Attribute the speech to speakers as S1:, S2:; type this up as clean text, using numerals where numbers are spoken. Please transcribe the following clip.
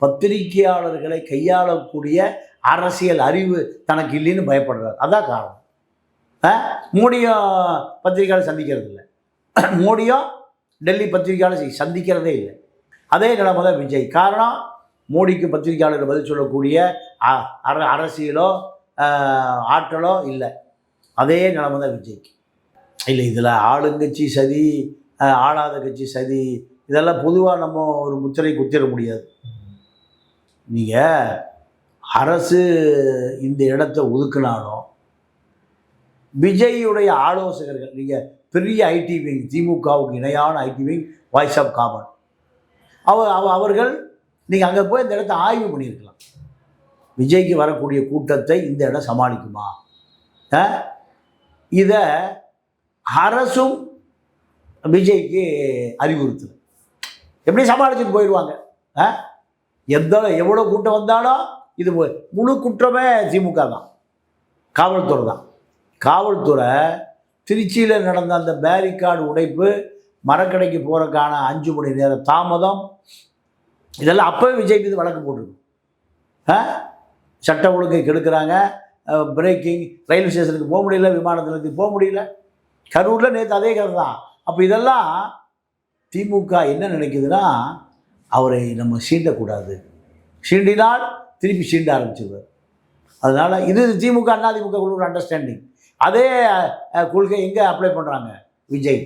S1: பத்திரிகையாளர்களை கையாளக்கூடிய அரசியல் அறிவு தனக்கு இல்லைன்னு பயப்படுறார். அதான் காரணம். மோடியும் பத்திரிகையாளர் சந்திக்கிறது இல்லை, மோடியும் டெல்லி பத்திரிகையாளர் சந்திக்கிறதே இல்லை. அதே நிலைமை தான் விஜய். காரணம், மோடிக்கு பத்திரிகையாளர்கள் பதில் சொல்லக்கூடிய அரசியலோ ஆற்றலோ இல்லை. அதே நிலைமை தான் விஜய்க்கு. இல்லை, இதில் ஆளுங்கட்சி சதி, ஆளாத கட்சி சதி, இதெல்லாம் பொதுவாக நம்ம ஒரு முத்திரை குத்திட முடியாது. நீங்கள் அரசு இந்த இடத்த ஒதுக்குனாலும் விஜய்யுடைய ஆலோசகர்கள், நீங்கள் பெரிய ஐடி விங், திமுகவுக்கு இணையான IT wing voice of common, அவர்கள் நீங்கள் அங்கே போய் இந்த இடத்த ஆய்வு பண்ணியிருக்கலாம். விஜய்க்கு வரக்கூடிய கூட்டத்தை இந்த இடம் சமாளிக்குமா? இதை அரசும் விஜய்க்கு அறிவுறுத்தல். எப்படி சமாளிச்சுட்டு போயிடுவாங்க. எவ்வளோ கூட்டம் வந்தாலும் இது முழு குற்றமே திமுக தான், காவல்துறை தான். காவல்துறை திருச்சியில் நடந்த அந்த பேரிகார்டு உடைப்பு, மரக்கடைக்கு போகிறக்கான 5 மணி நேரம் தாமதம், இதெல்லாம் அப்போவே விஜய்க்கு இது வழக்கு போட்டிருக்கும். சட்ட ஒழுங்கை கெடுக்கிறாங்க, பிரேக்கிங், ரயில்வே ஸ்டேஷனுக்கு போக முடியல, விமான நிலையத்துக்கு போக முடியல. கரூரில் நேற்று அதே கதை தான். அப்போ இதெல்லாம் திமுக என்ன நினைக்குதுன்னா, அவரை நம்ம சீண்டக்கூடாது, சீண்டினால் திருப்பி சீண்ட ஆரம்பிச்சிருவார். அதனால் இது திமுக அதிமுக ஒரு அண்டர்ஸ்டாண்டிங். அதே கொள்கை எங்கே அப்ளை பண்ணுறாங்க? விஜய்.